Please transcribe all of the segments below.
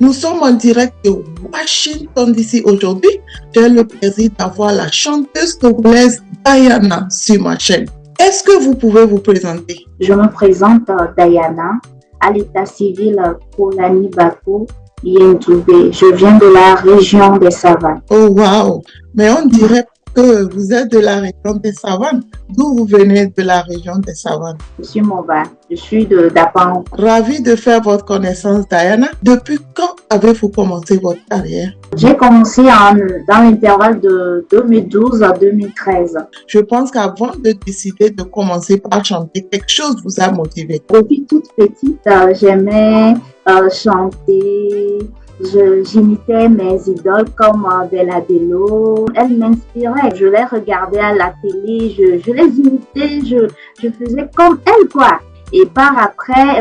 Nous sommes en direct de Washington DC aujourd'hui. J'ai le plaisir d'avoir la chanteuse togolaise Diana sur ma chaîne. Est-ce que vous pouvez vous présenter? Je me présente Diana, à l'état civil Kolani Bako Yendjoubé. Je viens de la région des Savanes. Oh wow! Mais on dirait que vous êtes de la région des Savanes. D'où vous venez de la région des Savanes? Je suis Moba, je suis de Dapan. Ravi de faire votre connaissance, Diana. Depuis quand avez-vous commencé votre carrière? J'ai commencé dans l'intervalle de 2012 à 2013. Je pense qu'avant de décider de commencer par chanter, quelque chose vous a motivé. Depuis toute petite, j'aimais chanter. J'imitais mes idoles comme Bella Bello. Elles m'inspiraient. Je les regardais à la télé, je les imitais, je faisais comme elles, quoi. Et par après,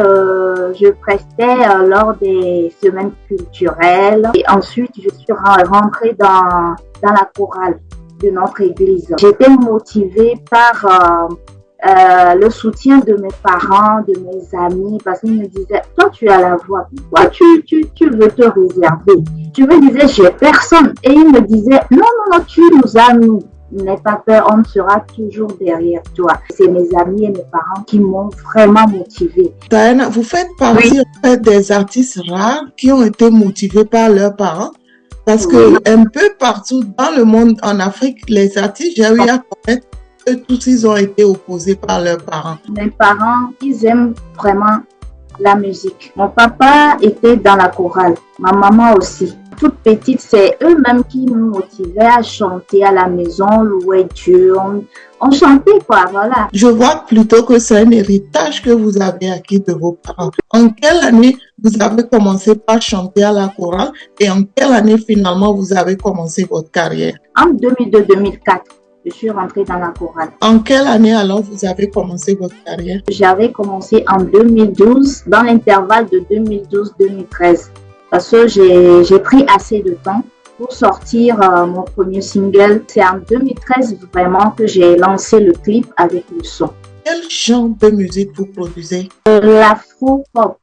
je prestais lors des semaines culturelles. Et ensuite, je suis rentrée dans la chorale de notre église. J'étais motivée par le soutien de mes parents, de mes amis, parce qu'ils me disaient, toi tu as la voix, toi tu veux te réserver. Je me disais, j'ai personne. Et ils me disaient, non, tu nous as mis. N'aie pas peur, on sera toujours derrière toi. C'est mes amis et mes parents qui m'ont vraiment motivée. Diana, vous faites partie des artistes rares qui ont été motivés par leurs parents. Parce que un peu partout dans le monde, en Afrique, les artistes, j'ai eu à connaître que tous ils ont été opposés par leurs parents. Mes parents, ils aiment vraiment la musique. Mon papa était dans la chorale, ma maman aussi. Toute petite, c'est eux-mêmes qui me motivaient à chanter à la maison, louer Dieu. On chantait quoi, voilà. Je vois plutôt que c'est un héritage que vous avez acquis de vos parents. En quelle année vous avez commencé par chanter à la chorale et en quelle année finalement vous avez commencé votre carrière? En 2002-2004. Je suis rentrée dans la chorale. En quelle année alors vous avez commencé votre carrière? J'avais commencé en 2012, dans l'intervalle de 2012-2013. Parce que j'ai pris assez de temps pour sortir mon premier single. C'est en 2013 vraiment que j'ai lancé le clip avec le son. Quel genre de musique vous produisez? L'afro-pop,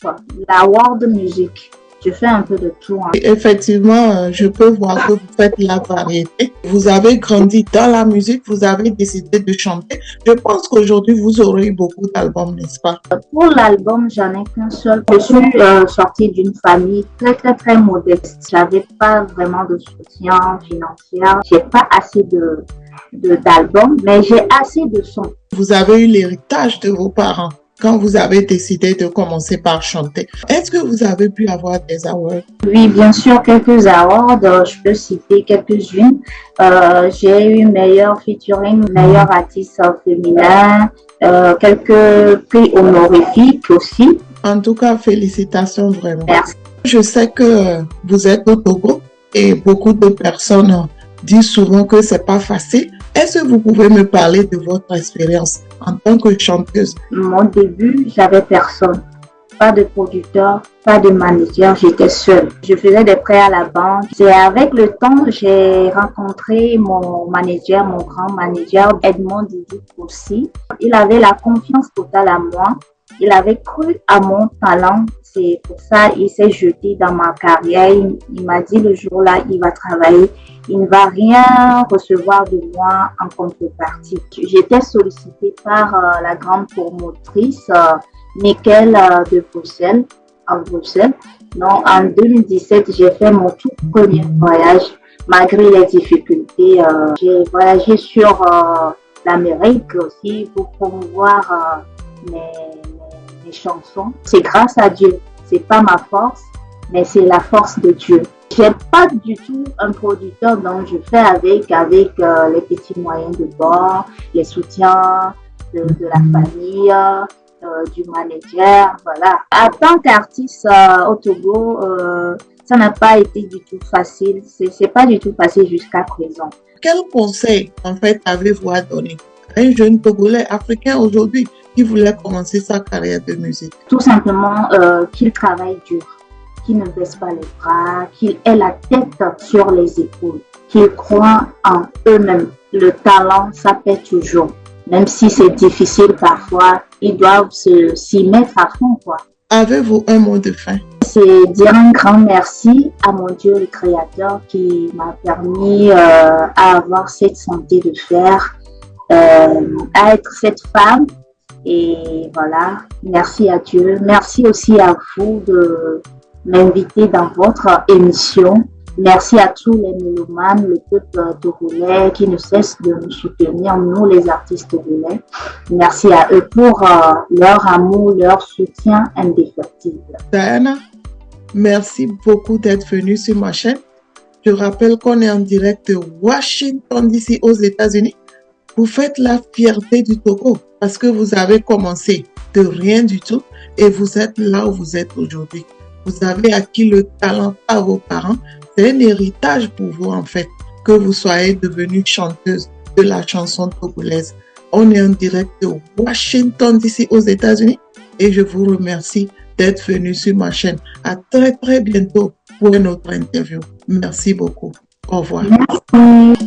la world music. Je fais un peu de tout. Effectivement, je peux voir que vous faites la variété. Vous avez grandi dans la musique, vous avez décidé de chanter. Je pense qu'aujourd'hui, vous aurez eu beaucoup d'albums, n'est-ce pas? Pour l'album, j'en ai qu'un seul. Je suis sortie d'une famille très modeste. J'avais pas vraiment de soutien financier. J'ai pas assez d'albums, mais j'ai assez de sons. Vous avez eu l'héritage de vos parents quand vous avez décidé de commencer par chanter. Est-ce que vous avez pu avoir des awards? Oui, bien sûr, quelques awards. Je peux citer quelques-unes. J'ai eu meilleur featuring, meilleur artiste féminin, quelques prix honorifiques aussi. En tout cas, félicitations vraiment. Merci. Je sais que vous êtes au Togo et beaucoup de personnes disent souvent que c'est pas facile. Est-ce que vous pouvez me parler de votre expérience en tant que chanteuse? Mon début, j'avais personne. Pas de producteur, pas de manager, j'étais seule. Je faisais des prêts à la banque. Et avec le temps, j'ai rencontré mon manager, mon grand manager, Edmond Didi aussi. Il avait la confiance totale à moi. Il avait cru à mon talent. C'est pour ça qu'il s'est jeté dans ma carrière. Il m'a dit le jour-là, il va travailler. Il ne va rien recevoir de moi en contrepartie. J'étais sollicitée par la grande promotrice Nickel de Bruxelles, en Bruxelles. Donc, en 2017, j'ai fait mon tout premier voyage. Malgré les difficultés, j'ai voyagé sur l'Amérique aussi pour promouvoir mes chansons. C'est grâce à Dieu. C'est pas ma force, mais c'est la force de Dieu. J'ai pas du tout un producteur, donc je fais avec les petits moyens de bord, les soutiens de la famille, du manager, voilà. En tant qu'artiste au Togo, ça n'a pas été du tout facile. C'est pas du tout facile jusqu'à présent. Quel conseil, en fait, avez-vous à donner à un jeune Togolais africain aujourd'hui qui voulait commencer sa carrière de musique? Tout simplement qu'il travaille dur, qu'il ne baisse pas les bras, qu'il ait la tête sur les épaules, qu'ils croient en eux-mêmes. Le talent, ça paie toujours. Même si c'est difficile parfois, ils doivent s'y mettre à fond, quoi. Avez-vous un mot de fin? c'est dire un grand merci à mon Dieu, le Créateur, qui m'a permis à avoir cette santé de fer, à être cette femme. Et voilà, merci à Dieu. Merci aussi à vous de m'inviter dans votre émission. Merci à tous les mélomanes, le peuple togolais qui ne cesse de nous soutenir, nous les artistes togolais. Merci à eux pour leur amour, leur soutien indéfectible. Diana, merci beaucoup d'être venue sur ma chaîne. Je rappelle qu'on est en direct de Washington, DC, aux États-Unis. Vous faites la fierté du Togo parce que vous avez commencé de rien du tout et vous êtes là où vous êtes aujourd'hui. Vous avez acquis le talent par vos parents. C'est un héritage pour vous, en fait, que vous soyez devenue chanteuse de la chanson togolaise. On est en direct de Washington, DC, aux États-Unis. Et je vous remercie d'être venu sur ma chaîne. À très, très bientôt pour une autre interview. Merci beaucoup. Au revoir. Merci.